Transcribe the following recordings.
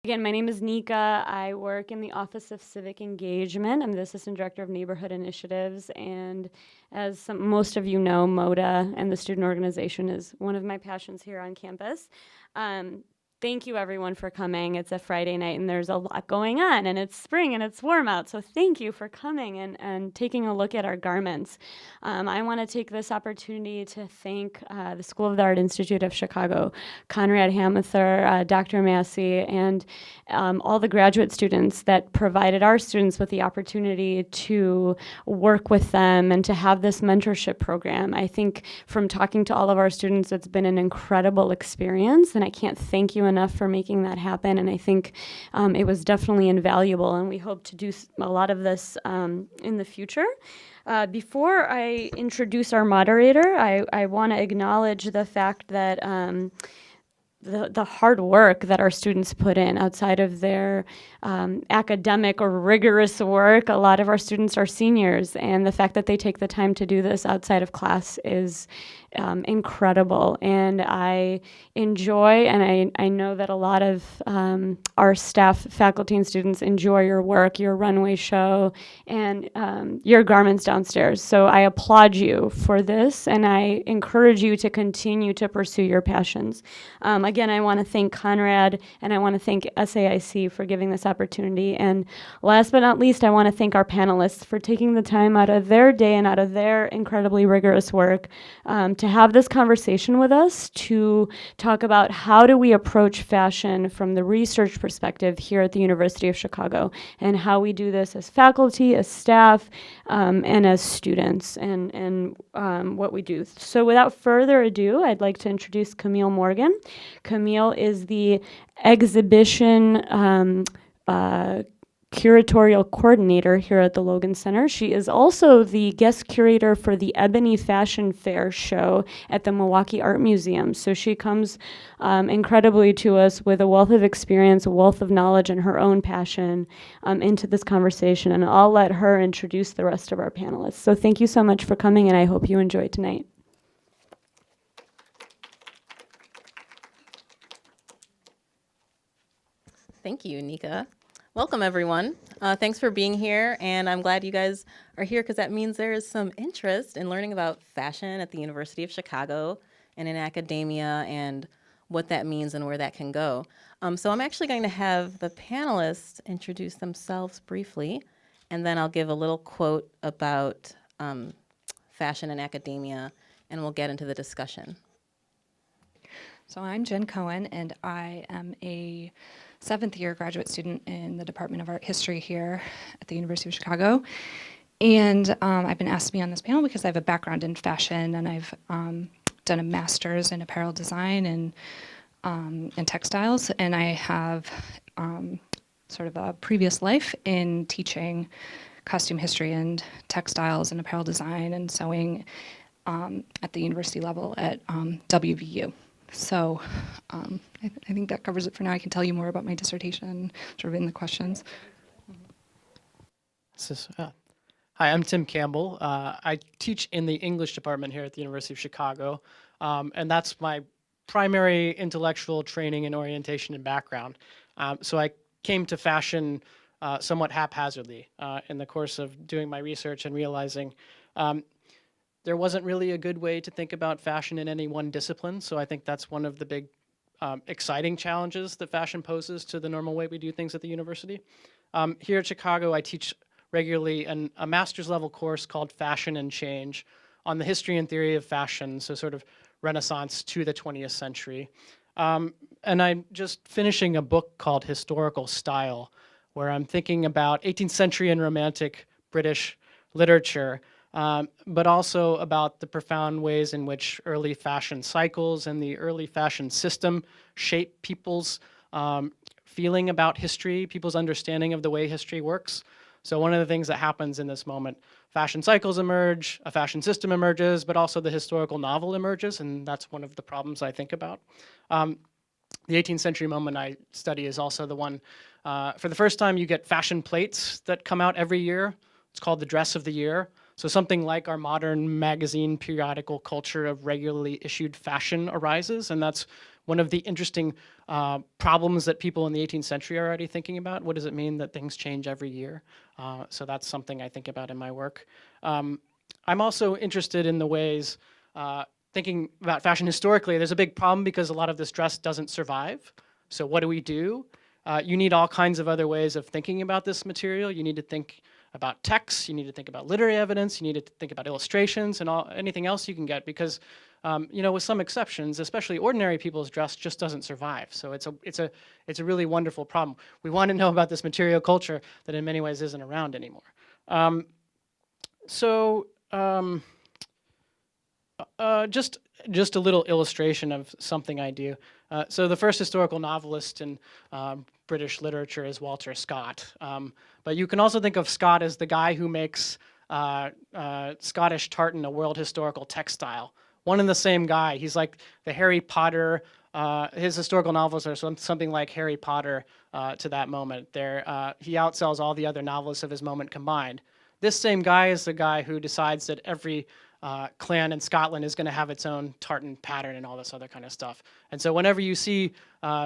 Again, my name is Nika. I work in the Office of Civic Engagement. I'm the Assistant Director of Neighborhood Initiatives, and as most of you know, MODA and the student organization is one of my passions here on campus. Thank you everyone for coming. It's a Friday night and there's a lot going on, and it's spring and it's warm out, so thank you for coming and taking a look at our garments. I want to take this opportunity to thank the School of the Art Institute of Chicago, Conrad Hamather, Dr. Massey, and all the graduate students that provided our students with the opportunity to work with them and to have this mentorship program. I think from talking to all of our students, it's been an incredible experience, and I can't thank you enough for making that happen. And I think it was definitely invaluable, and we hope to do a lot of this in the future. Before I introduce our moderator, I want to acknowledge the fact that the hard work that our students put in outside of their academic or rigorous work. A lot of our students are seniors, and the fact that they take the time to do this outside of class is incredible. And I enjoy, and I know that a lot of our staff, faculty, and students enjoy your work, your runway show, and your garments downstairs. So I applaud you for this, and I encourage you to continue to pursue your passions. Again, I want to thank Conrad, and I want to thank SAIC for giving this opportunity. And last but not least, I want to thank our panelists for taking the time out of their day and out of their incredibly rigorous work to have this conversation with us, to talk about how do we approach fashion from the research perspective here at the University of Chicago, and how we do this as faculty, as staff, and as students, and what we do. So without further ado, I'd like to introduce Camille Morgan. Camille is the exhibition curatorial coordinator here at the Logan Center. She is also the guest curator for the Ebony Fashion Fair show at the Milwaukee Art Museum. So she comes incredibly to us with a wealth of experience, a wealth of knowledge, and her own passion into this conversation. And I'll let her introduce the rest of our panelists. So thank you so much for coming, and I hope you enjoy tonight. Thank you, Nika. Welcome, everyone. Thanks for being here, and I'm glad you guys are here because that means there is some interest in learning about fashion at the University of Chicago and in academia and what that means and where that can go. So I'm actually going to have the panelists introduce themselves briefly, and then I'll give a little quote about fashion and academia, and we'll get into the discussion. So I'm Jen Cohen, and I am a seventh-year graduate student in the Department of Art History here at the University of Chicago. And I've been asked to be on this panel because I have a background in fashion, and I've done a master's in apparel design and textiles, and I have sort of a previous life in teaching costume history and textiles and apparel design and sewing at the university level at WVU. So I think that covers it for now. I can tell you more about my dissertation sort of in the questions. Hi, I'm Tim Campbell. I teach in the English department here at the University of Chicago, and that's my primary intellectual training and orientation and background. So I came to fashion somewhat haphazardly in the course of doing my research and realizing there wasn't really a good way to think about fashion in any one discipline. So I think that's one of the big exciting challenges that fashion poses to the normal way we do things at the university. Here at Chicago, I teach regularly a master's level course called Fashion and Change on the history and theory of fashion, so sort of Renaissance to the 20th century. And I'm just finishing a book called Historical Style, where I'm thinking about 18th century and Romantic British literature, but also about the profound ways in which early fashion cycles and the early fashion system shape people's feeling about history, people's understanding of the way history works. So one of the things that happens in this moment, fashion cycles emerge, a fashion system emerges, but also the historical novel emerges, and that's one of the problems I think about. The 18th century moment I study is also the one, for the first time you get fashion plates that come out every year. It's called the Dress of the Year. So something like our modern magazine periodical culture of regularly issued fashion arises, and that's one of the interesting problems that people in the 18th century are already thinking about. What does it mean that things change every year? So that's something I think about in my work. I'm also interested in the ways, thinking about fashion historically, there's a big problem because a lot of this dress doesn't survive. So what do we do? You need all kinds of other ways of thinking about this material. You need to think about texts, you need to think about literary evidence, you need to think about illustrations and anything else you can get because, with some exceptions, especially ordinary people's dress just doesn't survive. So it's a really wonderful problem. We want to know about this material culture that in many ways isn't around anymore. Just a little illustration of something I do. So the first historical novelist in British literature is Walter Scott. But you can also think of Scott as the guy who makes Scottish tartan a world historical textile. One and the same guy. He's like the Harry Potter. His historical novels are something like Harry Potter to that moment. He outsells all the other novelists of his moment combined. This same guy is the guy who decides that every clan in Scotland is going to have its own tartan pattern and all this other kind of stuff. And so whenever you see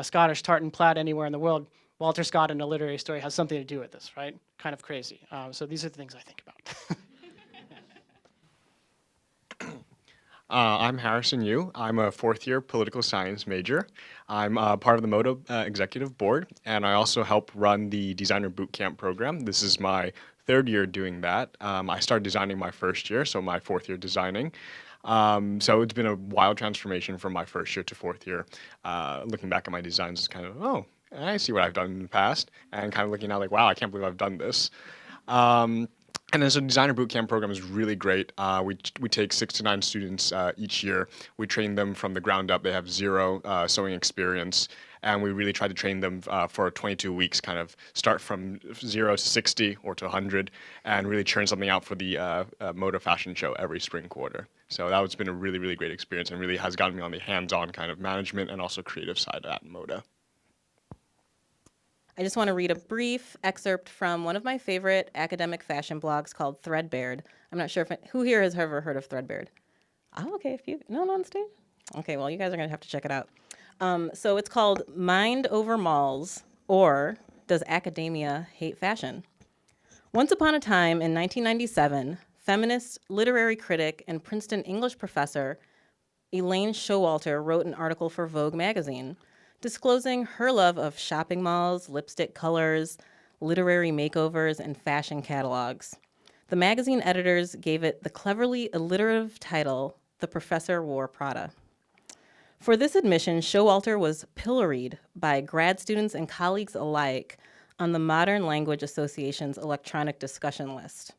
Scottish tartan plaid anywhere in the world, Walter Scott in a literary story has something to do with this, right? Kind of crazy. So these are the things I think about. I'm Harrison Yu. I'm a fourth-year political science major. I'm part of the MODA executive board, and I also help run the designer bootcamp program. This is my third year doing that. I started designing my first year, so my fourth year designing. So it's been a wild transformation from my first year to fourth year. Looking back at my designs, it's kind of, oh, I see what I've done in the past, and kind of looking out like, wow, I can't believe I've done this. And then so designer bootcamp program is really great. We take 6 to 9 students each year. We train them from the ground up. They have zero sewing experience. And we really try to train them for 22 weeks, kind of start from 0 to 60 or to 100, and really churn something out for the MODA fashion show every spring quarter. So that's been a really, really great experience and really has gotten me on the hands-on kind of management and also creative side at MODA. I just want to read a brief excerpt from one of my favorite academic fashion blogs called Threadbared. I'm not sure who here has ever heard of Threadbared. Oh, okay, no on stage? Okay, well, you guys are going to have to check it out. So it's called Mind Over Malls, or Does Academia Hate Fashion? Once upon a time in 1997, feminist, literary critic, and Princeton English professor Elaine Showalter wrote an article for Vogue magazine disclosing her love of shopping malls, lipstick colors, literary makeovers, and fashion catalogs. The magazine editors gave it the cleverly alliterative title, The Professor Wore Prada. For this admission, Showalter was pilloried by grad students and colleagues alike on the Modern Language Association's electronic discussion list.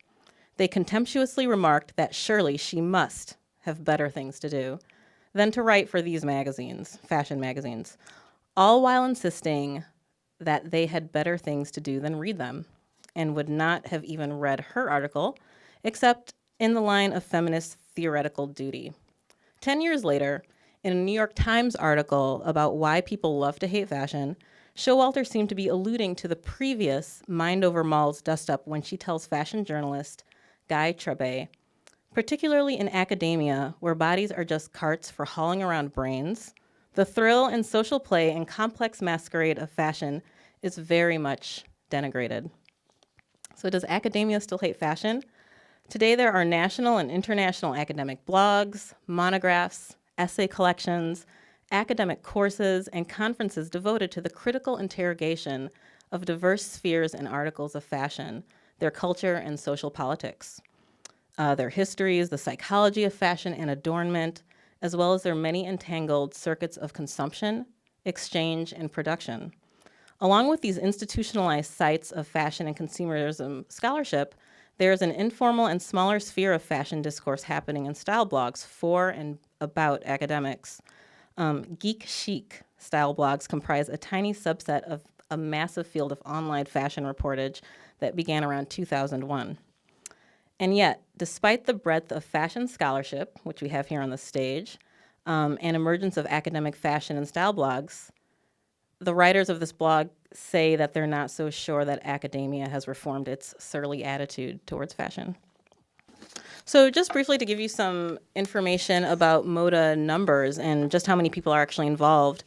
They contemptuously remarked that surely she must have better things to do than to write for these magazines, fashion magazines, all while insisting that they had better things to do than read them, and would not have even read her article, except in the line of feminist theoretical duty. 10 years later, in a New York Times article about why people love to hate fashion, Showalter seemed to be alluding to the previous Mind Over Malls dust-up when she tells fashion journalist Guy Trabay, particularly in academia, where bodies are just carts for hauling around brains, the thrill and social play and complex masquerade of fashion is very much denigrated. So does academia still hate fashion? Today there are national and international academic blogs, monographs, essay collections, academic courses, and conferences devoted to the critical interrogation of diverse spheres and articles of fashion, their culture and social politics, their histories, the psychology of fashion and adornment, as well as their many entangled circuits of consumption, exchange, and production. Along with these institutionalized sites of fashion and consumerism scholarship, there is an informal and smaller sphere of fashion discourse happening in style blogs for and about academics. Geek chic style blogs comprise a tiny subset of a massive field of online fashion reportage that began around 2001. And yet, despite the breadth of fashion scholarship, which we have here on the stage, and emergence of academic fashion and style blogs, the writers of this blog say that they're not so sure that academia has reformed its surly attitude towards fashion. So just briefly to give you some information about MODA numbers and just how many people are actually involved,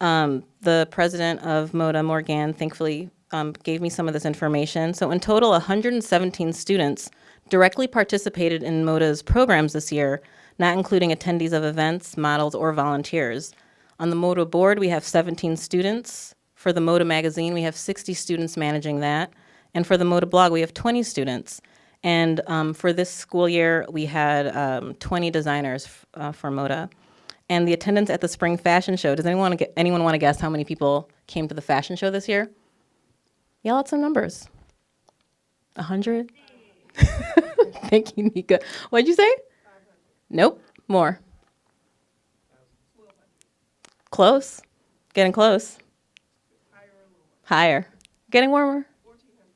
the president of MODA, Morgan, thankfully gave me some of this information. So in total, 117 students directly participated in MODA's programs this year, not including attendees of events, models, or volunteers. On the MODA board, we have 17 students. For the MODA magazine, we have 60 students managing that. And for the MODA blog, we have 20 students. And for this school year, we had 20 designers for MODA. And the attendance at the spring fashion show, does anyone want to guess how many people came to the fashion show this year? Yell out some numbers. 100? Thank you, Nika. What'd you say? Nope, more. Close. Getting close. Higher. Getting warmer?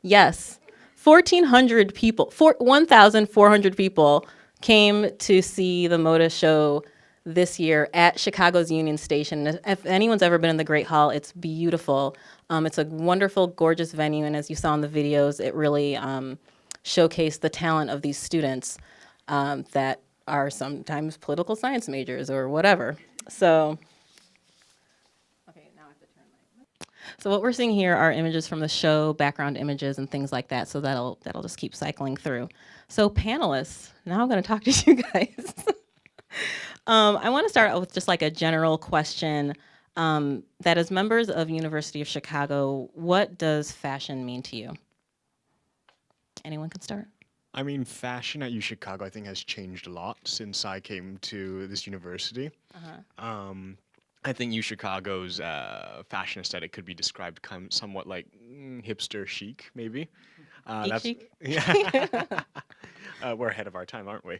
Yes. 1,400 people, 1,400 people came to see the MODA show this year at Chicago's Union Station. If anyone's ever been in the Great Hall, it's beautiful. It's a wonderful, gorgeous venue, and as you saw in the videos, it really showcased the talent of these students that are sometimes political science majors or whatever. So, okay, now I have to turn my. So what we're seeing here are images from the show, background images and things like that. So that'll just keep cycling through. So panelists, now I'm going to talk to you guys. I want to start out with just like a general question that as members of University of Chicago, what does fashion mean to you? Anyone can start. I mean, fashion at UChicago, I think, has changed a lot since I came to this university. I think UChicago's fashion aesthetic could be described somewhat like hipster chic, maybe. Chic? Yeah. We're ahead of our time, aren't we?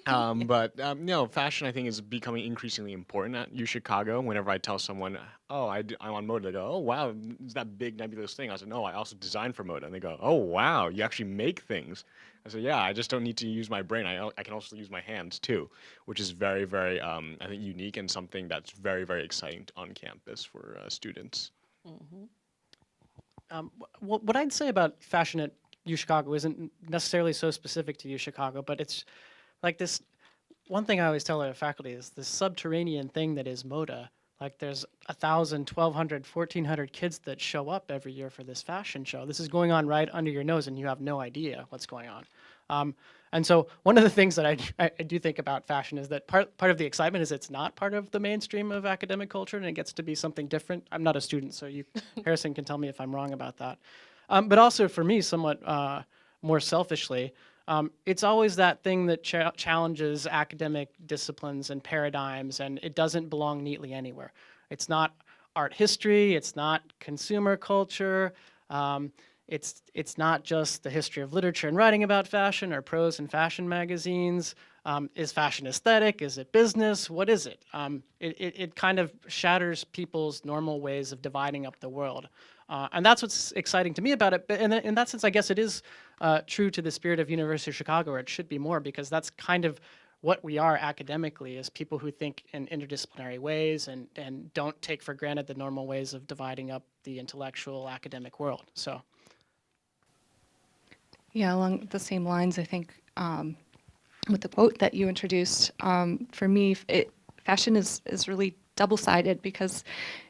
But no, fashion I think is becoming increasingly important at UChicago. Whenever I tell someone, "Oh, I'm on MODA," they go, "Oh, wow, it's that big nebulous thing." I said, "No, I also design for MODA," and they go, "Oh, wow, you actually make things." I said, "Yeah, I just don't need to use my brain. I can also use my hands too," which is very, very, I think, unique and something that's very, very exciting on campus for students. What I'd say about fashion at UChicago isn't necessarily so specific to UChicago, but it's like this. One thing I always tell our faculty is this subterranean thing that is MODA. Like there's 1,000, 1,200, 1,400 kids that show up every year for this fashion show. This is going on right under your nose, and you have no idea what's going on. And so one of the things that I do think about fashion is that part of the excitement is it's not part of the mainstream of academic culture, and it gets to be something different. I'm not a student, so Harrison can tell me if I'm wrong about that. But also for me, somewhat more selfishly, it's always that thing that challenges academic disciplines and paradigms, and it doesn't belong neatly anywhere. It's not art history, it's not consumer culture, it's not just the history of literature and writing about fashion or prose and fashion magazines. Is fashion aesthetic? Is it business? What is it? It kind of shatters people's normal ways of dividing up the world. And that's what's exciting to me about it. But in that sense, I guess it is true to the spirit of University of Chicago, or it should be more, because that's kind of what we are academically, as people who think in interdisciplinary ways and don't take for granted the normal ways of dividing up the intellectual academic world. So. Yeah, along the same lines, I think with the quote that you introduced, for me, fashion is really double-sided, because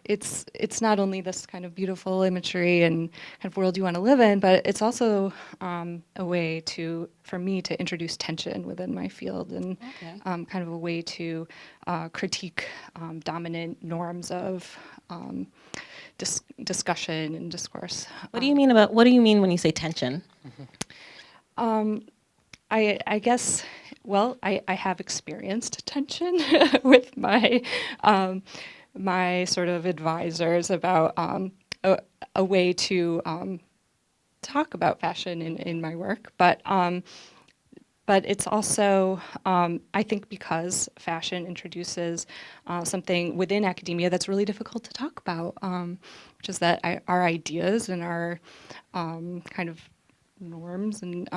it's not only this kind of beautiful imagery and kind of world you want to live in, but it's also a way for me to introduce tension within my field, and kind of a way to critique dominant norms of discussion and discourse. What do you mean when you say tension? I guess, well, I have experienced tension with my my sort of advisors about a way to talk about fashion in my work, but it's also, I think, because fashion introduces something within academia that's really difficult to talk about, which is that our ideas and our kind of norms and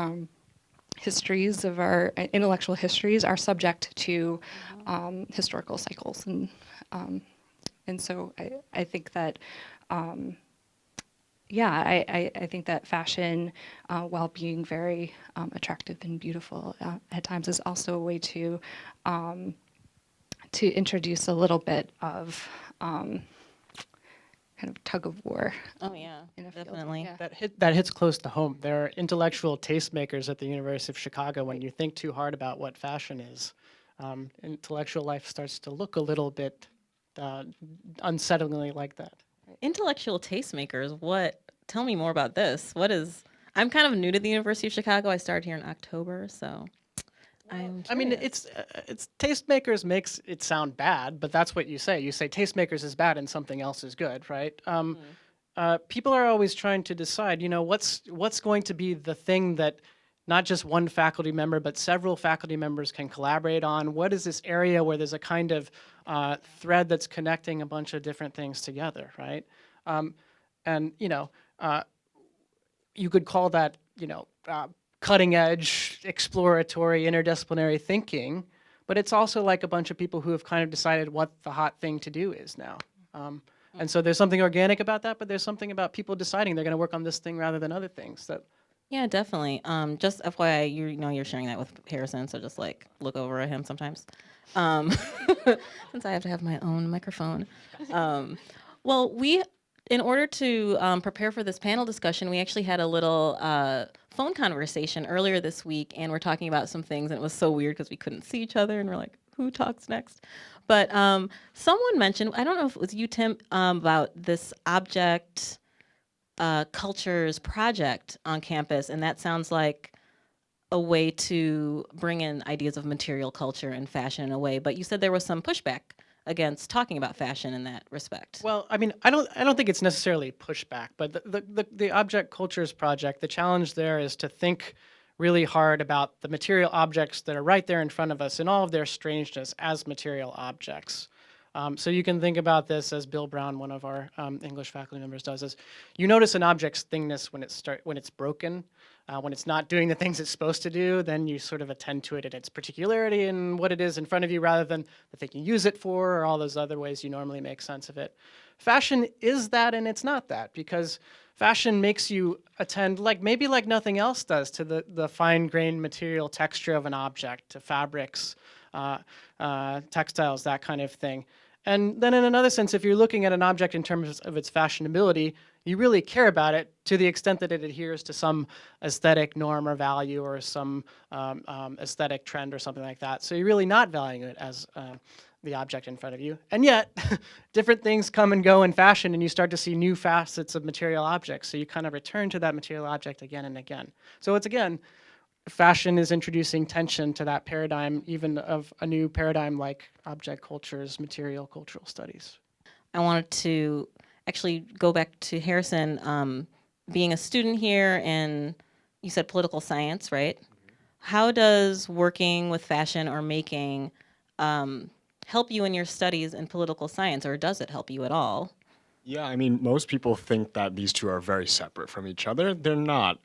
histories of our intellectual histories are subject to historical cycles, and so I think that yeah, I think that fashion, while being very attractive and beautiful at times, is also a way to introduce a little bit of kind of tug of war. Oh yeah, In a field, definitely. yeah. That hits close to home. There are intellectual tastemakers at the University of Chicago. When you think too hard about what fashion is, intellectual life starts to look a little bit unsettlingly like that. Intellectual tastemakers. What? Tell me more about this. What is? I'm kind of new to the University of Chicago. I started here in October, so I'm curious. I mean, it's tastemakers makes it sound bad, but that's what you say. You say tastemakers is bad and something else is good, right? People are always trying to decide, what's going to be the thing that not just one faculty member, but several faculty members can collaborate on. What is this area where there's a kind of thread that's connecting a bunch of different things together, right? And you could call that, cutting edge, exploratory, interdisciplinary thinking, but it's also like a bunch of people who have kind of decided what the hot thing to do is now. And so there's something organic about that, but there's something about people deciding they're going to work on this thing rather than other things. That Yeah, definitely. Just FYI, you're sharing that with Harrison, so just like look over at him sometimes. Since I have to have my own microphone. Well, in order to prepare for this panel discussion, we actually had a little phone conversation earlier this week, and we're talking about some things, and it was so weird because we couldn't see each other, and we're like, who talks next? But someone mentioned, I don't know if it was you, Tim, about this object cultures project on campus, and that sounds like a way to bring in ideas of material culture and fashion in a way. But you said there was some pushback against talking about fashion in that respect. Well, I mean, I don't think it's necessarily pushback, but the Object Cultures Project, the challenge there is to think really hard about the material objects that are right there in front of us in all of their strangeness as material objects. So you can think about this as Bill Brown, one of our English faculty members, does. Is you notice an object's thingness when it's broken, when it's not doing the things it's supposed to do. Then you sort of attend to it at its particularity and what it is in front of you, rather than the thing you use it for or all those other ways you normally make sense of it. Fashion is that, and it's not that, because fashion makes you attend, maybe like nothing else does, to the fine-grained material texture of an object, to fabrics, textiles, that kind of thing. And then in another sense, if you're looking at an object in terms of its fashionability, you really care about it to the extent that it adheres to some aesthetic norm or value or some aesthetic trend or something like that. So you're really not valuing it as the object in front of you. And yet, different things come and go in fashion, and you start to see new facets of material objects. So you kind of return to that material object again and again. So it's, again, fashion is introducing tension to that paradigm, even of a new paradigm like object cultures, material cultural studies. I wanted to actually go back to Harrison, being a student here, and you said political science, right? Mm-hmm. How does working with fashion or making help you in your studies in political science, or does it help you at all? Yeah, I mean, most people think that these two are very separate from each other. They're not.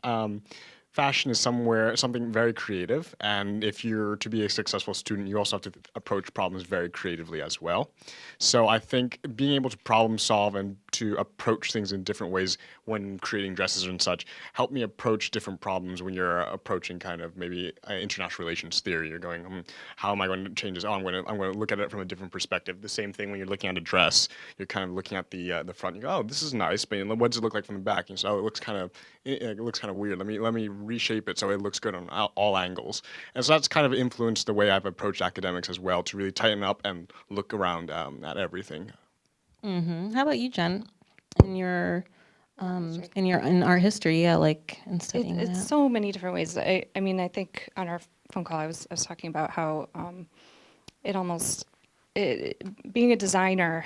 Fashion is something very creative, and if you're to be a successful student, you also have to approach problems very creatively as well. So I think being able to problem solve and to approach things in different ways when creating dresses and such help me approach different problems when you're approaching kind of maybe international relations theory. You're going, how am I going to change this? Oh, I'm going to look at it from a different perspective. The same thing when you're looking at a dress, you're kind of looking at the front. You go, oh, this is nice, but what does it look like from the back? And so it looks kind of weird. Let me reshape it so it looks good on all angles. And so that's kind of influenced the way I've approached academics as well, to really tighten up and look around at everything. Mm-hmm. How about you, Jen? In art history, in studying It's that. so many different ways. I mean, I think on our phone call, I was talking about how being a designer,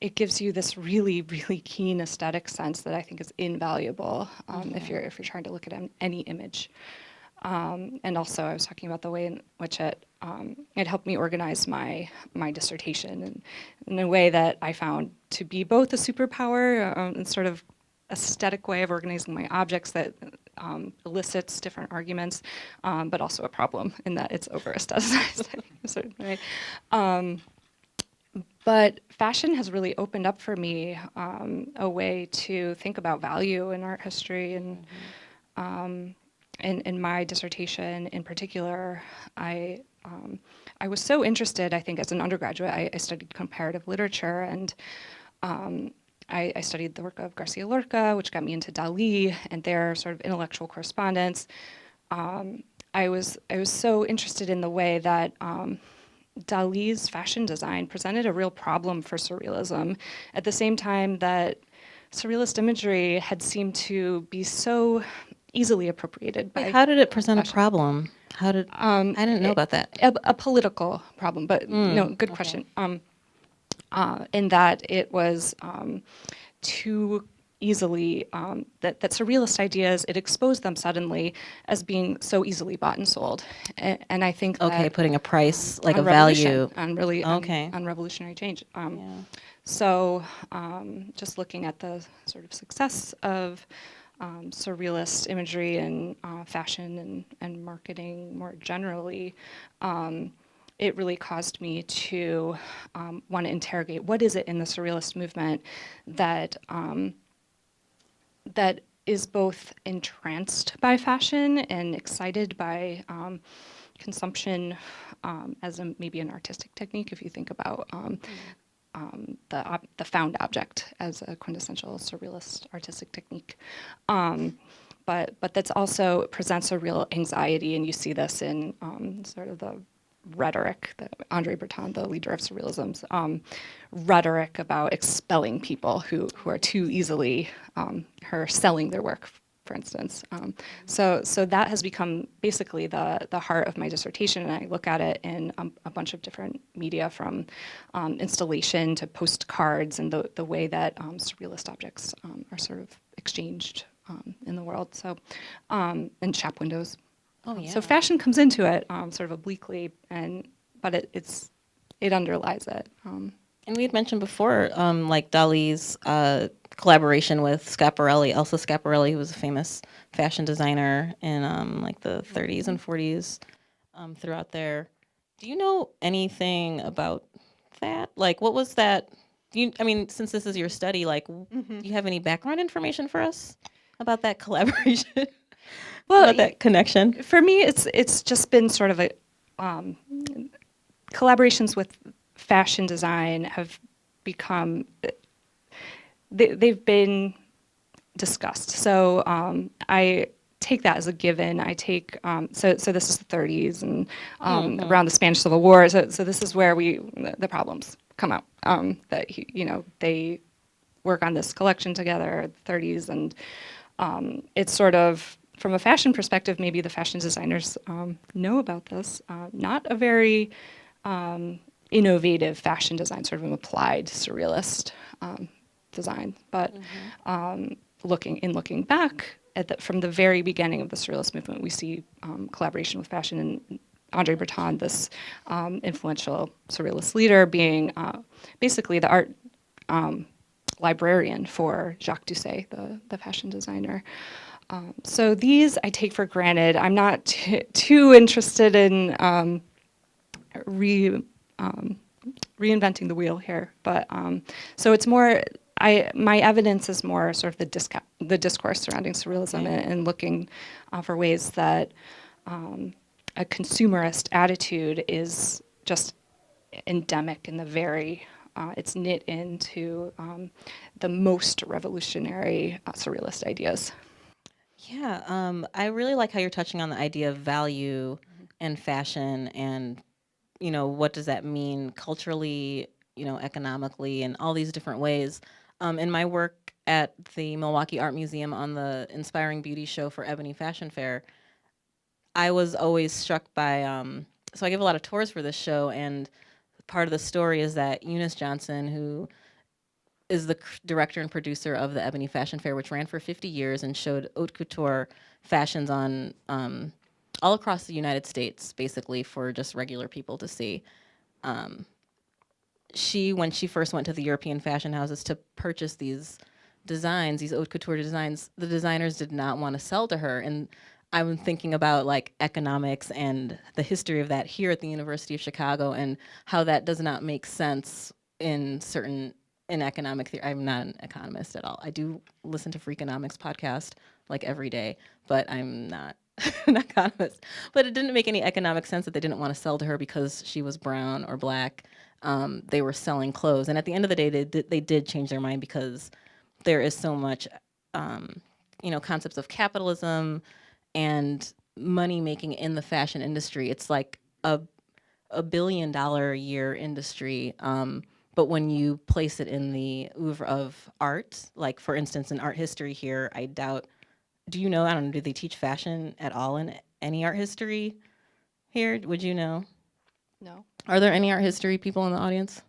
it gives you this really, really keen aesthetic sense that I think is invaluable if you're trying to look at any image. And also, I was talking about the way in which it helped me organize my dissertation and in a way that I found to be both a superpower and sort of aesthetic way of organizing my objects that elicits different arguments, but also a problem in that it's over aestheticized in a certain way. But fashion has really opened up for me a way to think about value in art history. And in my dissertation in particular, I was so interested, I think, as an undergraduate. I studied comparative literature, and I studied the work of Garcia Lorca, which got me into Dali and their sort of intellectual correspondence. I was so interested in the way that Dali's fashion design presented a real problem for surrealism, at the same time that surrealist imagery had seemed to be so easily appropriated by Wait, how did it present a problem? How did I didn't know about that. a political problem, but no, good okay. question. In that it was too easily that surrealist ideas, it exposed them suddenly as being so easily bought and sold, and I think Okay, that putting a price, like a on revolution, value. on really Okay. on revolutionary change. Yeah. So just looking at the sort of success of surrealist imagery and fashion and marketing more generally, it really caused me to want to interrogate what is it in the surrealist movement that that is both entranced by fashion and excited by consumption as maybe an artistic technique. If you think about the found object as a quintessential surrealist artistic technique. But that's also presents a real anxiety, and you see this in sort of the rhetoric that Andre Breton, the leader of surrealism's rhetoric about expelling people who are too easily her selling their work, for instance. So that has become basically the heart of my dissertation, and I look at it in a bunch of different media, from installation to postcards, and the way that surrealist objects are sort of exchanged in the world. So and shop windows. Oh yeah. So fashion comes into it sort of obliquely, but it underlies it. And we had mentioned before, like Dali's collaboration with Schiaparelli, Elsa Schiaparelli, who was a famous fashion designer in like the 30s and 40s throughout there. Do you know anything about that? Like, what was that? I mean, since this is your study, like, do you have any background information for us about that collaboration? Well, about that connection? For me, it's just been sort of a collaborations with fashion design have become they've been discussed. So I take that as a given. I take so this is the 30s and around the Spanish Civil War. So this is where the problems come out. That they work on this collection together, the 30s, and it's sort of, from a fashion perspective, maybe the fashion designers know about this. Not a very innovative fashion design, sort of an applied surrealist design. But looking back from the very beginning of the surrealist movement, we see collaboration with fashion, and Andre Breton, this influential surrealist leader, being basically the art librarian for Jacques Doucet, the fashion designer. So these I take for granted. I'm not too interested in reinventing the wheel here, but so it's more. My evidence is more sort of the discourse surrounding surrealism, and looking for ways that a consumerist attitude is just endemic in the very. It's knit into the most revolutionary surrealist ideas. Yeah, I really like how you're touching on the idea of value and fashion, and what does that mean culturally, economically, and all these different ways. In my work at the Milwaukee Art Museum on the Inspiring Beauty show for Ebony Fashion Fair, I was always struck by. So I give a lot of tours for this show, and part of the story is that Eunice Johnson, who is the director and producer of the Ebony Fashion Fair, which ran for 50 years and showed haute couture fashions on all across the United States, basically for just regular people to see. When she first went to the European fashion houses to purchase these designs, these haute couture designs, the designers did not want to sell to her. And I'm thinking about like economics and the history of that here at the University of Chicago, and how that does not make sense in economic theory. I'm not an economist at all. I do listen to Freakonomics podcast like every day, but I'm not an economist. But it didn't make any economic sense that they didn't want to sell to her because she was brown or black. They were selling clothes, and at the end of the day, they did change their mind because there is so much, concepts of capitalism and money making in the fashion industry. It's like a $1 billion a year industry. But when you place it in the oeuvre of art, like for instance in art history here, I doubt. Do you know? I don't know. Do they teach fashion at all in any art history here? Would you know? No. Are there any art history people in the audience?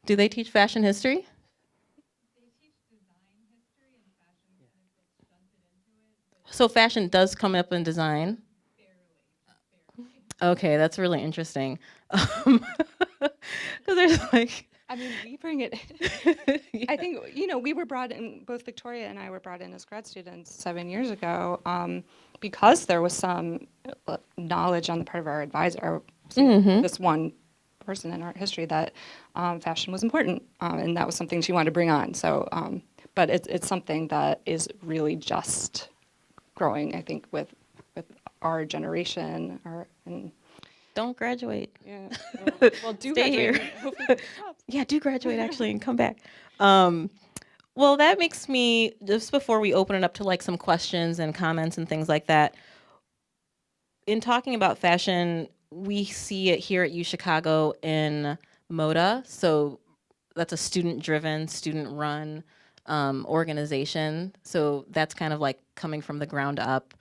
Do they teach fashion history? So fashion does come up in design? Okay, that's really interesting. Because there's like... I mean, we bring it. I think, we were brought in, both Victoria and I were brought in as grad students 7 years ago, because there was some knowledge on the part of our advisor, this one person in art history, that fashion was important, and that was something she wanted to bring on. So, but it's something that is really just growing, I think, with our generation, and Don't graduate. yeah, well, do Stay graduate here. and hopefully get jobs. Yeah, do graduate actually and come back. Well, that makes me, just before we open it up to like some questions and comments and things like that, in talking about fashion, we see it here at UChicago in MODA. So that's a student-driven, student-run organization. So that's kind of like coming from the ground up.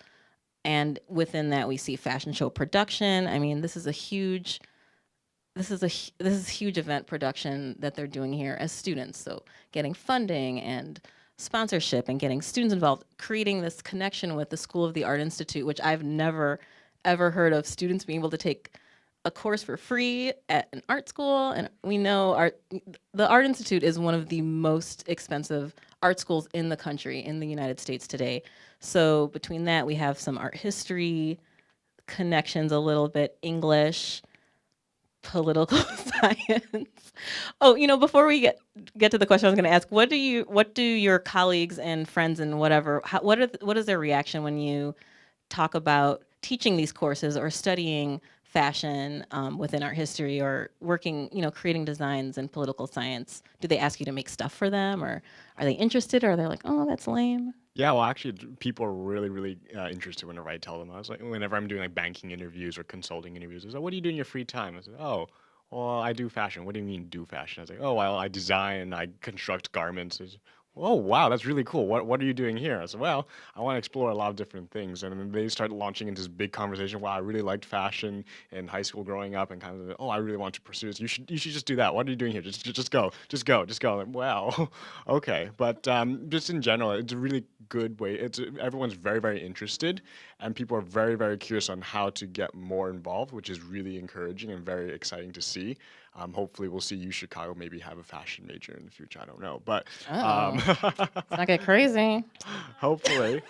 And within that, we see fashion show production. I mean, this is a huge event production that they're doing here as students. So getting funding and sponsorship and getting students involved, creating this connection with the School of the Art Institute, which I've never, ever heard of students being able to take a course for free at an art school. And we know the Art Institute is one of the most expensive art schools in the country, in the United States today. So between that, we have some art history connections, a little bit English, political science. Oh, before we get to the question I was going to ask, what do your colleagues and friends and whatever, what is their reaction when you talk about teaching these courses or studying fashion within art history or working, creating designs in political science? Do they ask you to make stuff for them, or are they interested, or are they like, oh, that's lame? Yeah, well, actually, people are really, really interested whenever I tell them. I was like, whenever I'm doing like banking interviews or consulting interviews, I was like, what do you do in your free time? I said, oh, well, I do fashion. What do you mean do fashion? I was like, oh, well, I design, I construct garments. I said, oh, wow, that's really cool. What are you doing here? I said, well, I want to explore a lot of different things. And then they start launching into this big conversation. Wow, I really liked fashion in high school growing up, and kind of, oh, I really want to pursue this. You should just do that. What are you doing here? Just go. Like, wow, okay. But just in general, it's a really good way. Everyone's very, very interested, and people are very, very curious on how to get more involved, which is really encouraging and very exciting to see. Hopefully, we'll see Chicago maybe have a fashion major in the future. I don't know, but Let's not get crazy. hopefully.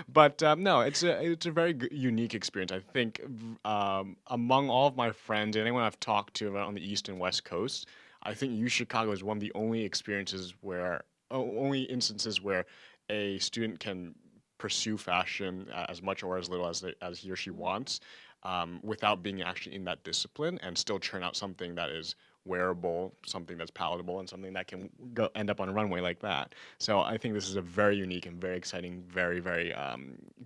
But no, it's a very unique experience. I think among all of my friends, anyone I've talked to on the East and West Coast, I think UChicago is one of the only only instances where a student can pursue fashion as much or as little as he or she wants, without being actually in that discipline, and still churn out something that is wearable, something that's palatable, and something that can end up on a runway like that. So I think this is a very unique and very exciting, very, very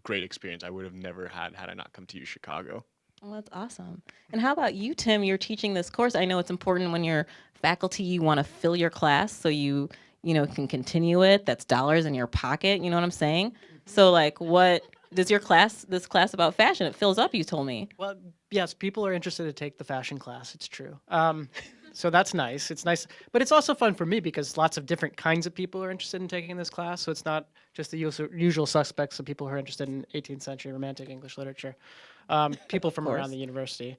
great experience I would have never had I not come to UChicago. Well, that's awesome. And how about you, Tim? You're teaching this course. I know it's important when you're faculty, you want to fill your class so you can continue it. That's dollars in your pocket. You know what I'm saying? So like, what does this class about fashion, it fills up, you told me. Well, yes, people are interested to take the fashion class. It's true. So that's nice. It's nice, but it's also fun for me because lots of different kinds of people are interested in taking this class. So it's not just the usual suspects of people who are interested in 18th century Romantic English literature, people from around the university.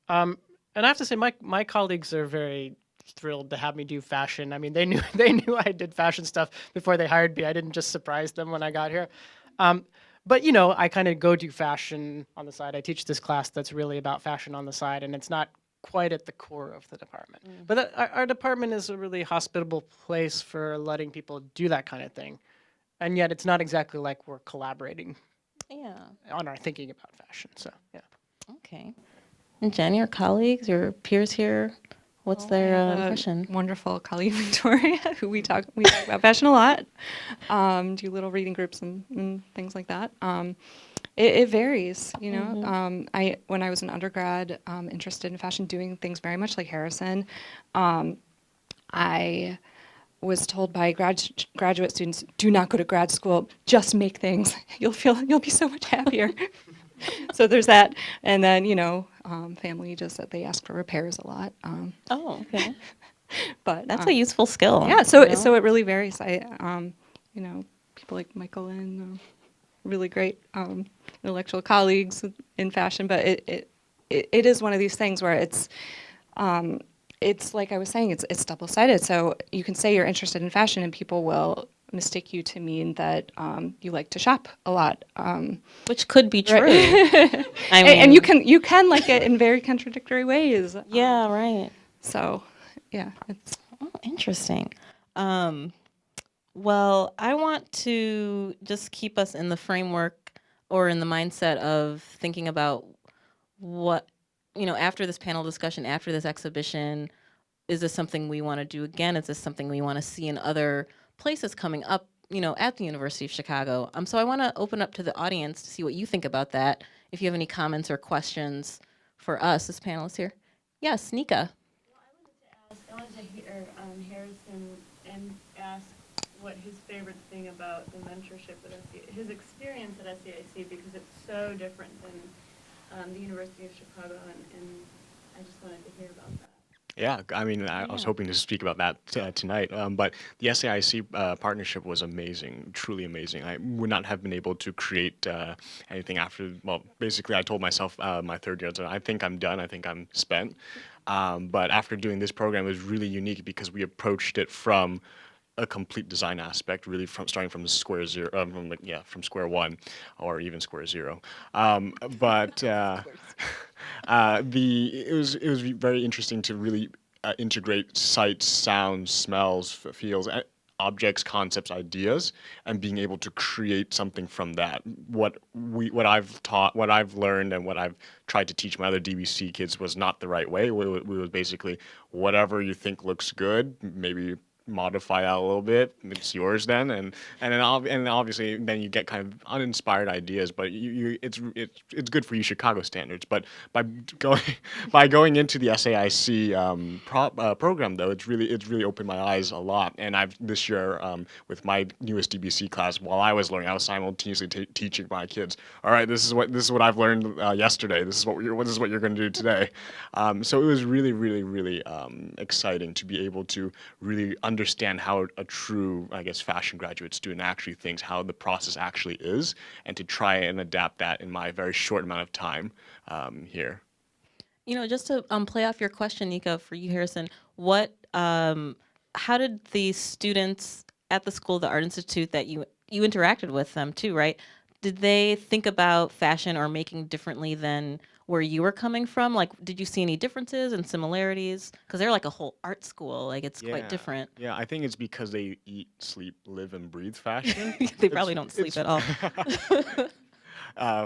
And I have to say, my colleagues are very thrilled to have me do fashion. I mean, they knew I did fashion stuff before they hired me. I didn't just surprise them when I got here. But I kind of go do fashion on the side. I teach this class that's really about fashion on the side, and it's not quite at the core of the department. But our department is a really hospitable place for letting people do that kind of thing. And yet it's not exactly like we're collaborating Yeah. on our thinking about fashion. So, yeah. Okay. And Jen, your colleagues, your peers here, what's I their have a impression? wonderful colleague, Victoria, who we talk about fashion a lot, do little reading groups and things like that. It varies, you know. When I was an undergrad, interested in fashion, doing things very much like Harrison, I was told by graduate students, do not go to grad school, just make things. You'll be so much happier. So there's that. And then, you know, family just that they ask for repairs a lot. Oh, okay. But That's a useful skill. yeah, so you know? so it really varies. You know, people like Michael and really great intellectual colleagues in fashion, but it is one of these things where it's like I was saying, it's double-sided. So you can say you're interested in fashion, and people will mistake you to mean that you like to shop a lot. Which could be true. Right. I mean, And you can like it in very contradictory ways. yeah, right. So, yeah, it's Oh, interesting. Well, I want to just keep us in the framework or in the mindset of thinking about what, after this panel discussion, after this exhibition, is this something we want to do again? Is this something we want to see in other places coming up, at the University of Chicago? So I want to open up to the audience to see what you think about that. If you have any comments or questions for us as panelists here. Yes, Nika. I wanted to hear Harrison and ask what his favorite thing about the mentorship at SCIC, his experience at SCIC, because it's so different than the University of Chicago, and I just wanted to hear about that. Yeah, I mean, I was hoping to speak about that tonight, but the SAIC partnership was amazing, truly amazing. I would not have been able to create anything after, well, basically I told myself my third year, so I think I'm done, I think I'm spent. But after doing this program, it was really unique because we approached it from a complete design aspect, really from starting from the square zero, from square one, or even square zero. But it was very interesting to really integrate sights, sounds, smells, feels, objects, concepts, ideas, and being able to create something from that. What I've taught, what I've learned, and what I've tried to teach my other DBC kids was not the right way. We was basically whatever you think looks good, maybe modify that a little bit. It's yours then, and obviously then you get kind of uninspired ideas. But it's good for Chicago standards. But by going into the SAIC program though, it's really opened my eyes a lot. And I've this year with my newest DBC class, while I was learning, I was simultaneously teaching my kids. All right, this is what I've learned yesterday. This is what you're going to do today. So it was really exciting to be able to really understand how a true, I guess, fashion graduate student actually thinks, how the process actually is, and to try and adapt that in my very short amount of time here. Just to play off your question, Nika, for you, Harrison, how did the students at the School of the Art Institute that you interacted with them too, right? Did they think about fashion or making differently than where you were coming from? Like, did you see any differences and similarities? Because they're like a whole art school. Like, it's quite different. Yeah, I think it's because they eat, sleep, live, and breathe fashion. They probably don't sleep at all.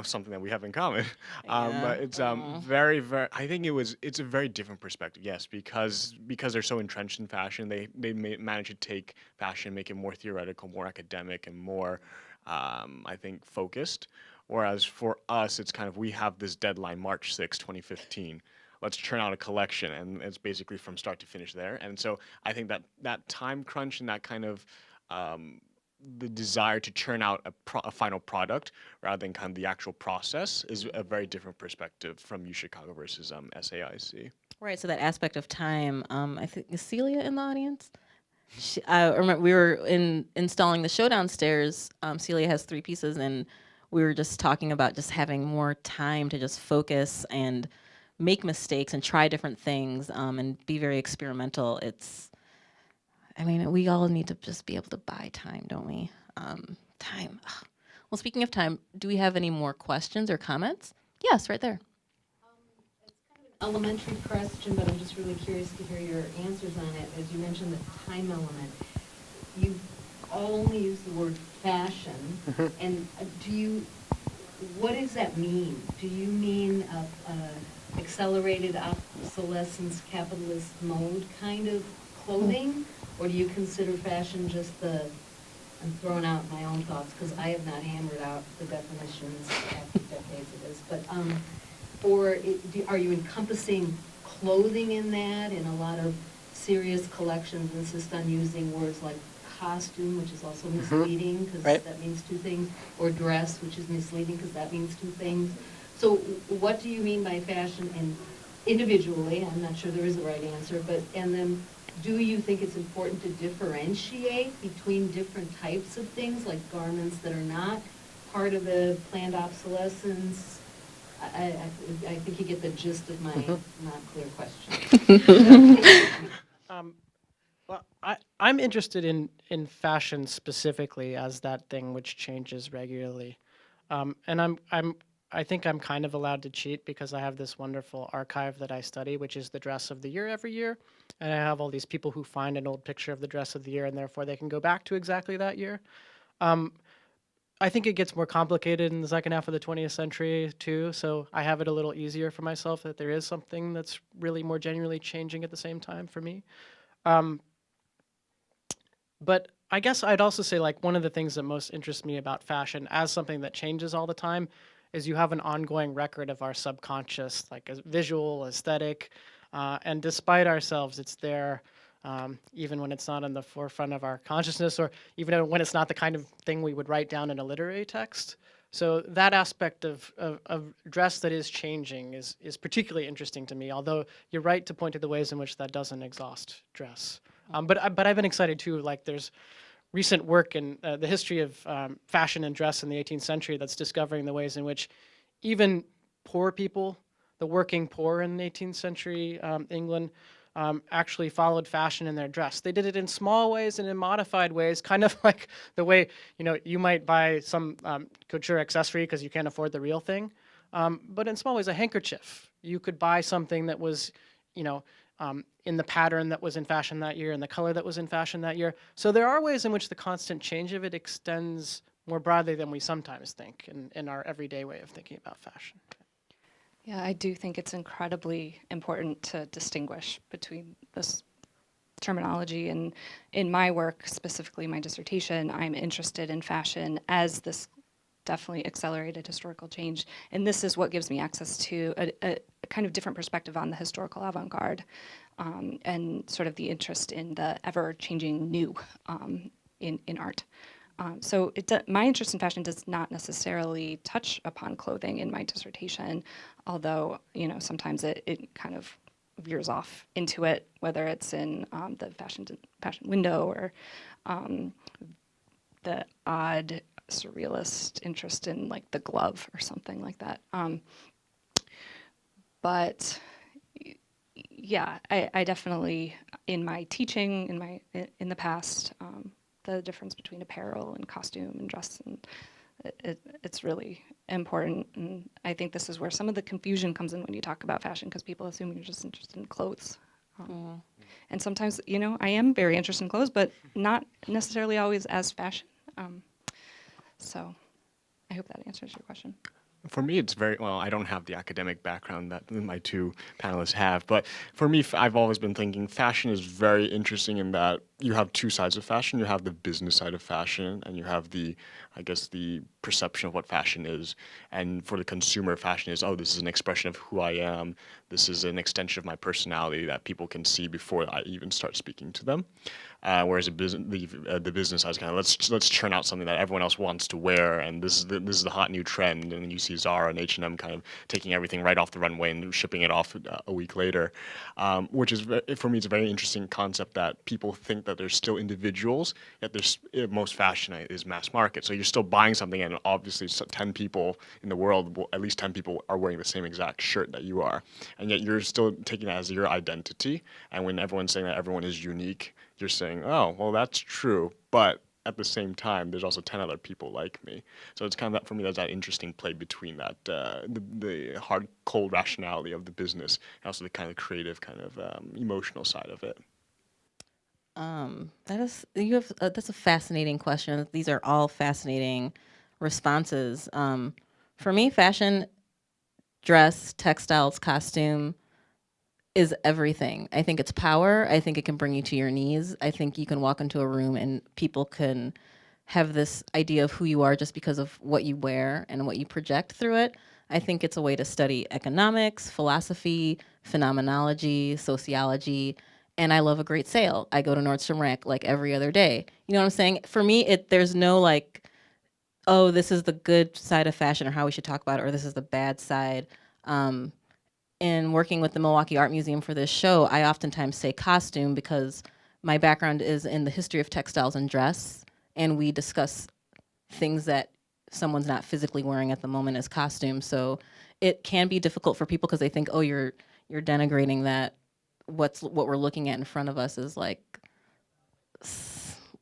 Something that we have in common. Yeah. But it's very. I think it's a very different perspective. Yes, because they're so entrenched in fashion, they manage to take fashion, make it more theoretical, more academic, and more, I think, focused. Whereas for us, it's kind of, we have this deadline, March 6, 2015. Let's churn out a collection, and it's basically from start to finish there. And so I think that time crunch and that kind of the desire to churn out a final product rather than kind of the actual process is a very different perspective from UChicago versus SAIC. Right. So that aspect of time. I think, is Celia in the audience? I remember we were installing the show downstairs. Celia has 3 pieces, and we were just talking about just having more time to just focus and make mistakes and try different things and be very experimental. We all need to just be able to buy time, don't we? Time. Ugh. Well, speaking of time, do we have any more questions or comments? Yes, right there. It's kind of an elementary question, but I'm just really curious to hear your answers on it. As you mentioned, the time element, you only use the word fashion, and what does that mean? Do you mean accelerated obsolescence, capitalist mode kind of clothing? Or do you consider fashion just I'm throwing out my own thoughts because I have not hammered out the definitions after decades of this, but, are you encompassing clothing in that? In a lot of serious collections insist on using words like costume, which is also misleading because Right. that means two things, or dress, which is misleading because that means two things. So what do you mean by fashion? And individually, I'm not sure there is a right answer, and then do you think it's important to differentiate between different types of things, like garments that are not part of a planned obsolescence? I think you get the gist of my not clear question. Well, I'm interested in fashion specifically as that thing which changes regularly, and I think I'm kind of allowed to cheat because I have this wonderful archive that I study, which is the dress of the year every year, and I have all these people who find an old picture of the dress of the year, and therefore they can go back to exactly that year. I think it gets more complicated in the second half of the 20th century too, so I have it a little easier for myself that there is something that's really more genuinely changing at the same time for me. But I guess I'd also say like one of the things that most interests me about fashion as something that changes all the time is you have an ongoing record of our subconscious, like a visual, aesthetic, and despite ourselves, it's there, even when it's not in the forefront of our consciousness, or even when it's not the kind of thing we would write down in a literary text. So that aspect of dress that is changing is particularly interesting to me, although you're right to point to the ways in which that doesn't exhaust dress. But I've been excited too. Like there's recent work in the history of fashion and dress in the 18th century that's discovering the ways in which even poor people, the working poor in 18th century England, actually followed fashion in their dress. They did it in small ways and in modified ways, kind of like the way you might buy some couture accessory because you can't afford the real thing. But in small ways, a handkerchief. You could buy something that was, in the pattern that was in fashion that year and the color that was in fashion that year. So there are ways in which the constant change of it extends more broadly than we sometimes think in our everyday way of thinking about fashion. Yeah, I do think it's incredibly important to distinguish between this terminology. And in my work, specifically my dissertation, I'm interested in fashion as this definitely accelerated historical change. And this is what gives me access to a kind of different perspective on the historical avant-garde, and sort of the interest in the ever-changing new in art. So my interest in fashion does not necessarily touch upon clothing in my dissertation, although sometimes it kind of veers off into it, whether it's in the fashion window or the odd surrealist interest in like the glove or something like that. But yeah, I definitely in my teaching in the past. The difference between apparel and costume and dress, and it's really important. And I think this is where some of the confusion comes in when you talk about fashion, because people assume you're just interested in clothes. And sometimes, I am very interested in clothes, but not necessarily always as fashion. So I hope that answers your question. For me, it's well, I don't have the academic background that my two panelists have, but for me, I've always been thinking fashion is very interesting in that you have two sides of fashion. You have the business side of fashion, and you have the perception of what fashion is. And for the consumer, fashion is, oh, this is an expression of who I am. This is an extension of my personality that people can see before I even start speaking to them. Whereas the business side is kind of let's churn out something that everyone else wants to wear, and this is the hot new trend. And then you see Zara and H&M kind of taking everything right off the runway and shipping it off a week later, which is for me it's a very interesting concept that people think that there's still individuals, yet most fashion is mass market. So you're still buying something, and obviously 10 people in the world, at least 10 people are wearing the same exact shirt that you are, and yet you're still taking that as your identity. And when everyone's saying that everyone is unique, you're saying, oh, well, that's true, but at the same time, there's also 10 other people like me. So it's kind of that, for me, there's that interesting play between that, the hard, cold rationality of the business and also the kind of creative, kind of emotional side of it. That's a fascinating question. These are all fascinating responses. For me, fashion, dress, textiles, costume is everything. I think it's power. I think it can bring you to your knees. I think you can walk into a room and people can have this idea of who you are just because of what you wear and what you project through it. I think it's a way to study economics, philosophy, phenomenology, sociology, and I love a great sale. I go to Nordstrom Rack like every other day. You know what I'm saying? For me, there's no like, oh, this is the good side of fashion or how we should talk about it, or this is the bad side. In working with the Milwaukee Art Museum for this show, I oftentimes say costume because my background is in the history of textiles and dress, and we discuss things that someone's not physically wearing at the moment as costumes. So it can be difficult for people because they think, oh, you're denigrating that. What we're looking at in front of us is like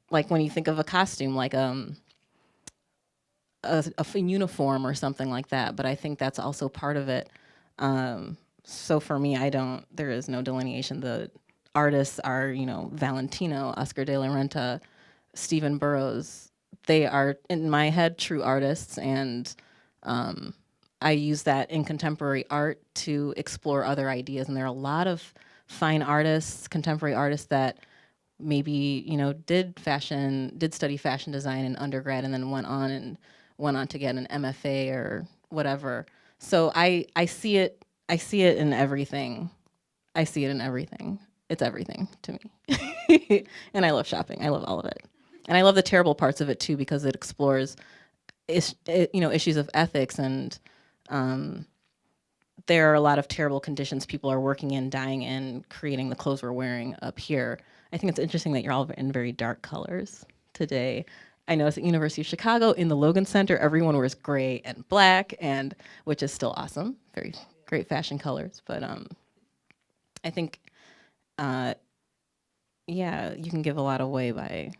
when you think of a costume, like a uniform or something like that. But I think that's also part of it. So for me, there is no delineation. The artists are, Valentino, Oscar de la Renta, Stephen Burrows. They are, in my head, true artists. And I use that in contemporary art to explore other ideas. And there are a lot of fine artists, contemporary artists that maybe, did study fashion design in undergrad and then went on to get an MFA or whatever. So I see it in everything. I see it in everything. It's everything to me. And I love shopping. I love all of it. And I love the terrible parts of it too because it explores issues of ethics, and there are a lot of terrible conditions people are working in, dying in, creating the clothes we're wearing up here. I think it's interesting that you're all in very dark colors today. I noticed at University of Chicago in the Logan Center, everyone wears gray and black, and which is still awesome. Very great fashion colors. But I think, you can give a lot away by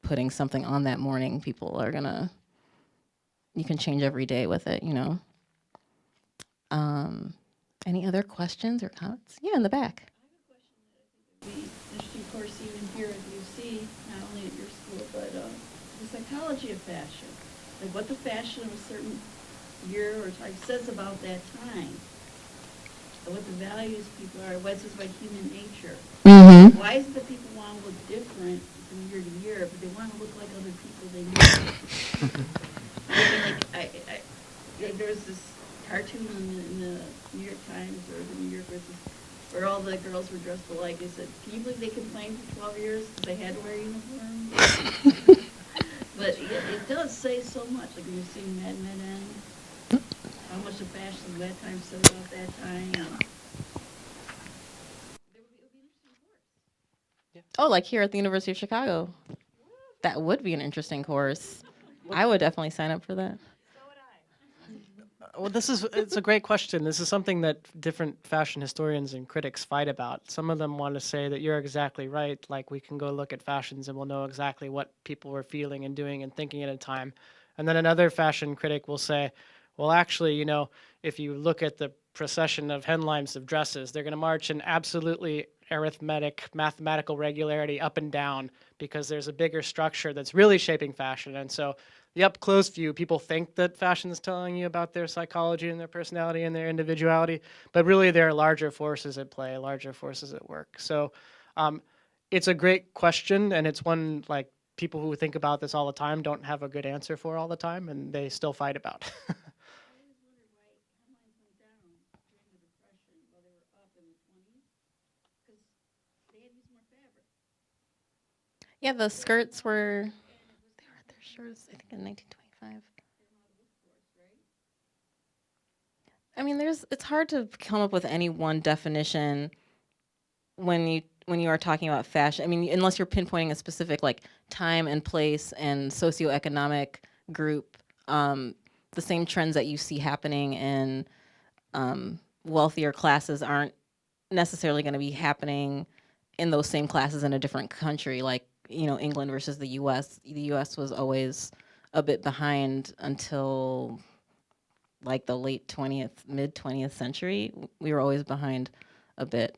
putting something on that morning. You can change every day with it, Any other questions or comments? Yeah, in the back. Be interesting course even here at UC, not only at your school, but the psychology of fashion, like what the fashion of a certain year or type says about that time, and what the values people are, what it says about human nature. Mm-hmm. Why is it that people want to look different from year to year, but they want to look like other people they know? There's this cartoon in the New York Times or the New Yorker where all the girls were dressed alike. They said, can you believe they complained for 12 years because they had to wear uniforms? But it does say so much. Like when you see Mad Men End, how much the fashion of that time said about that time. It would be an interesting course. Oh, like here at the University of Chicago. That would be an interesting course. I would definitely sign up for that. Well, it's a great question. This is something that different fashion historians and critics fight about. Some of them want to say that you're exactly right. Like, we can go look at fashions and we'll know exactly what people were feeling and doing and thinking at a time. And then another fashion critic will say, well, actually, if you look at the procession of hemlines of dresses, they're going to march in absolutely arithmetic, mathematical regularity up and down because there's a bigger structure that's really shaping fashion. And so the up-close view, people think that fashion is telling you about their psychology and their personality and their individuality, but really there are larger forces at play, larger forces at work. So it's a great question, and it's one like people who think about this all the time don't have a good answer for all the time, and they still fight about. I always wondered why hemlines went down during the Depression while they were up in the 20s, because they had to use more fabric. Yeah, the skirts were at their shirts, I think, in 1925. I mean, it's hard to come up with any one definition when you are talking about fashion. I mean, unless you're pinpointing a specific like time and place and socioeconomic group, the same trends that you see happening in wealthier classes aren't necessarily going to be happening in those same classes in a different country. Like England versus the U.S. The U.S. was always a bit behind until like the late 20th, mid 20th century. We were always behind a bit.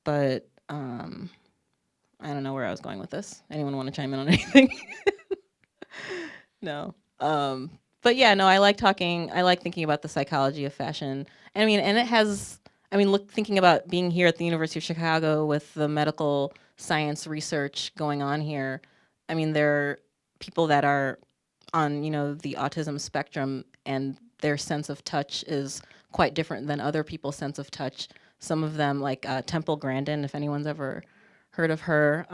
But I don't know where I was going with this. Anyone want to chime in on anything? No. But yeah, no, I like thinking about the psychology of fashion. And it has, thinking about being here at the University of Chicago with the medical science research going on here. There are people that are on, the autism spectrum, and their sense of touch is quite different than other people's sense of touch. Some of them, like Temple Grandin, if anyone's ever heard of her,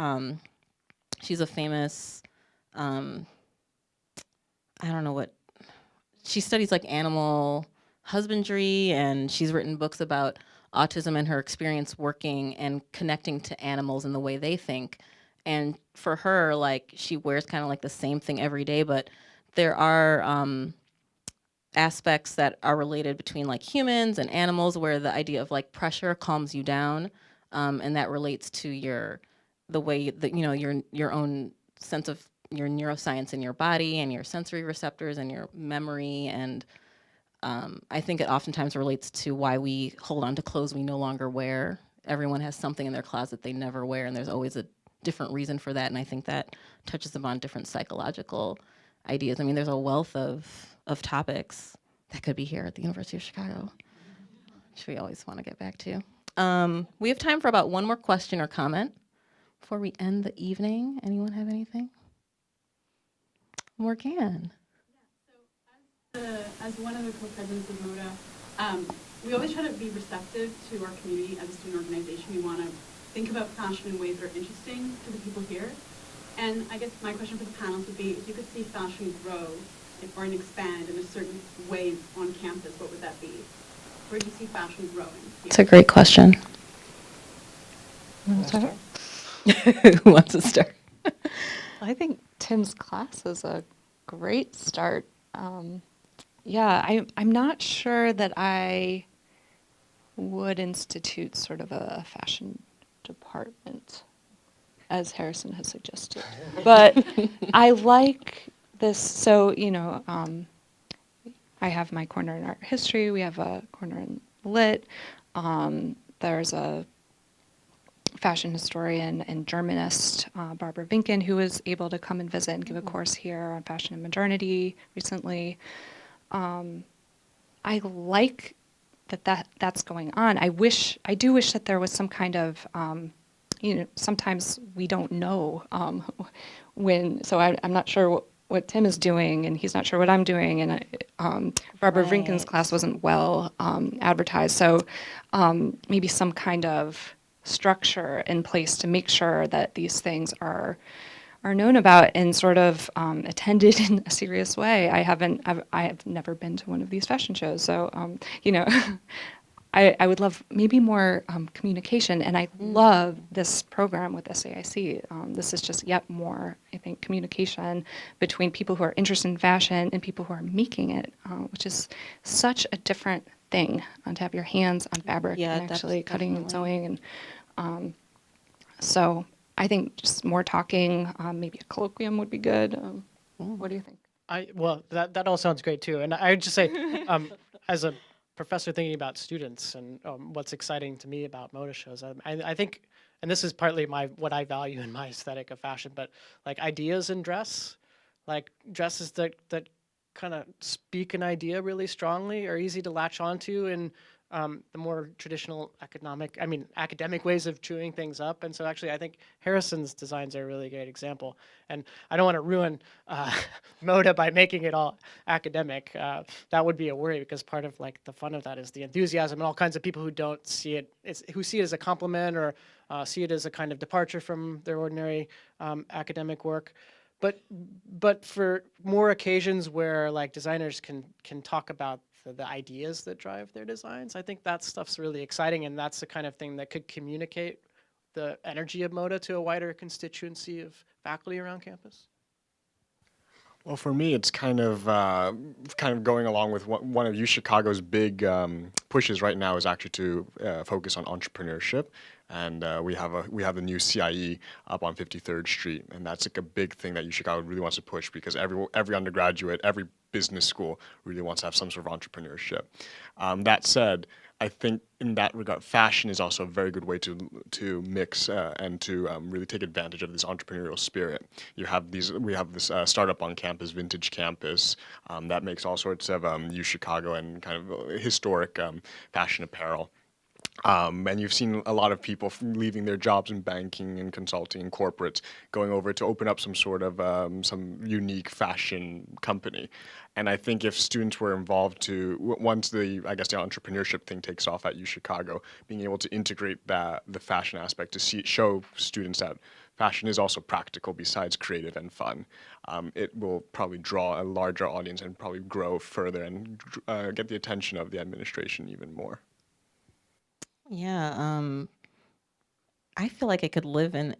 she's a famous, I don't know what, she studies like animal husbandry, and she's written books about autism and her experience working and connecting to animals and the way they think. And for her, like, she wears kind of like the same thing every day, but there are aspects that are related between like humans and animals, where the idea of like pressure calms you down, and that relates to the way that your own sense of your neuroscience in your body and your sensory receptors and your memory. And I think it oftentimes relates to why we hold on to clothes we no longer wear. Everyone has something in their closet they never wear, and there's always a different reason for that. And I think that touches upon different psychological ideas. There's a wealth of topics that could be here at the University of Chicago, which we always want to get back to. We have time for about one more question or comment before we end the evening. Anyone have anything? Morgan. As one of the co-presidents of MODA, we always try to be receptive to our community as a student organization. We want to think about fashion in ways that are interesting to the people here. And I guess my question for the panelists would be, if you could see fashion grow or expand in a certain way on campus, what would that be? Where do you see fashion growing? It's a great question. Who wants to start? I think Tim's class is a great start. Yeah, I'm not sure that I would institute sort of a fashion department, as Harrison has suggested. But I like this. So, I have my corner in art history. We have a corner in lit. There's a fashion historian and Germanist, Barbara Vinken, who was able to come and visit and give a course here on fashion and modernity recently. I like that's going on. I do wish that there was some kind of, sometimes we don't know when, so I'm not sure what Tim is doing, and he's not sure what I'm doing, and Barbara Vinken's class wasn't well advertised, so maybe some kind of structure in place to make sure that these things are known about and sort of attended in a serious way. I have never been to one of these fashion shows, so I would love maybe more communication, and I love this program with SAIC. This is just yet more, I think, communication between people who are interested in fashion and people who are making it, which is such a different thing, to have your hands on fabric and actually cutting and sewing. And so I think just more talking, maybe a colloquium would be good. What do you think? That all sounds great too. And I would just say, as a professor thinking about students and what's exciting to me about MODA shows, I think, and this is partly what I value in my aesthetic of fashion, but like ideas in dress, like dresses that kind of speak an idea really strongly, are easy to latch onto, and the more traditional academic ways of chewing things up. And so actually I think Harrison's designs are a really great example. And I don't want to ruin MODA by making it all academic. That would be a worry, because part of like the fun of that is the enthusiasm and all kinds of people who don't see it, who see it as a compliment or see it as a kind of departure from their ordinary academic work. But for more occasions where like designers can talk about the ideas that drive their designs, I think that stuff's really exciting, and that's the kind of thing that could communicate the energy of MODA to a wider constituency of faculty around campus. Well, for me, it's kind of going along with one of UChicago's big pushes right now is actually to focus on entrepreneurship. And we have a new CIE up on 53rd Street, and that's like a big thing that UChicago really wants to push because every undergraduate, every business school really wants to have some sort of entrepreneurship. That said, I think in that regard, fashion is also a very good way to mix and to really take advantage of this entrepreneurial spirit. We have this startup on campus, Vintage Campus, that makes all sorts of UChicago and kind of historic fashion apparel. And you've seen a lot of people leaving their jobs in banking and consulting and corporates, going over to open up some sort of some unique fashion company. And I think if students were involved once the entrepreneurship thing takes off at UChicago, being able to integrate the fashion aspect to show students that fashion is also practical besides creative and fun, it will probably draw a larger audience and probably grow further and get the attention of the administration even more. Yeah, I feel like it could live in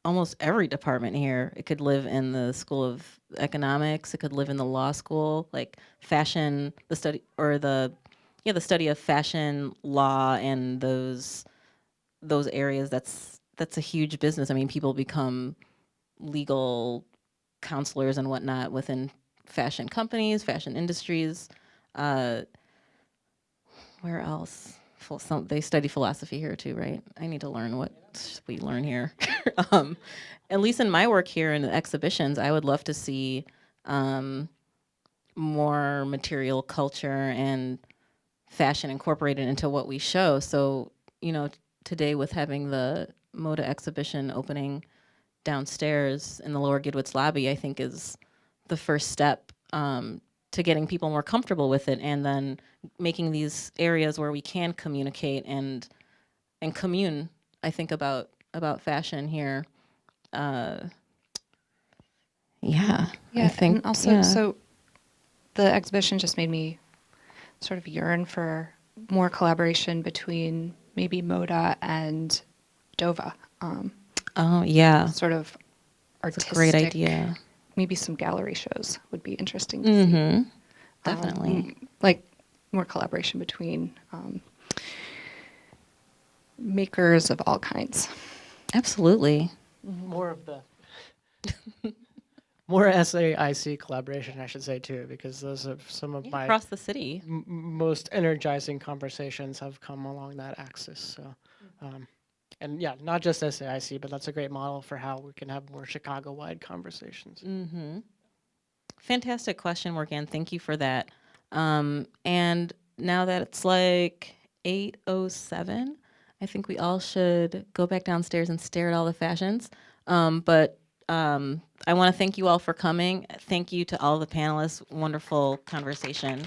almost every department here. It could live in the School of Economics. It could live in the law school, like fashion, the study the study of fashion law and those areas. That's a huge business. I mean, people become legal counselors and whatnot within fashion companies, fashion industries. Where else? They study philosophy here too, right? I need to learn what we learn here. At least in my work here in the exhibitions, I would love to see more material culture and fashion incorporated into what we show. So, today with having the MODA exhibition opening downstairs in the Lower Gidwitz lobby, I think is the first step to getting people more comfortable with it, and then making these areas where we can communicate and commune, I think, about fashion here. Yeah, I think. And also, so the exhibition just made me sort of yearn for more collaboration between maybe MODA and DOVA. Oh, yeah. Sort of That's artistic. a great idea. Maybe some gallery shows would be interesting to see. Definitely. Like more collaboration between makers of all kinds. Absolutely. More of the more SAIC collaboration, I should say, too, because those are some of my Across the city. most energizing conversations have come along that axis. So, and yeah, not just SAIC, but that's a great model for how we can have more Chicago-wide conversations. Mm-hmm. Fantastic question, Morgan. Thank you for that. And now that it's like 8:07, I think we all should go back downstairs and stare at all the fashions. But I want to thank you all for coming. Thank you to all the panelists. Wonderful conversation.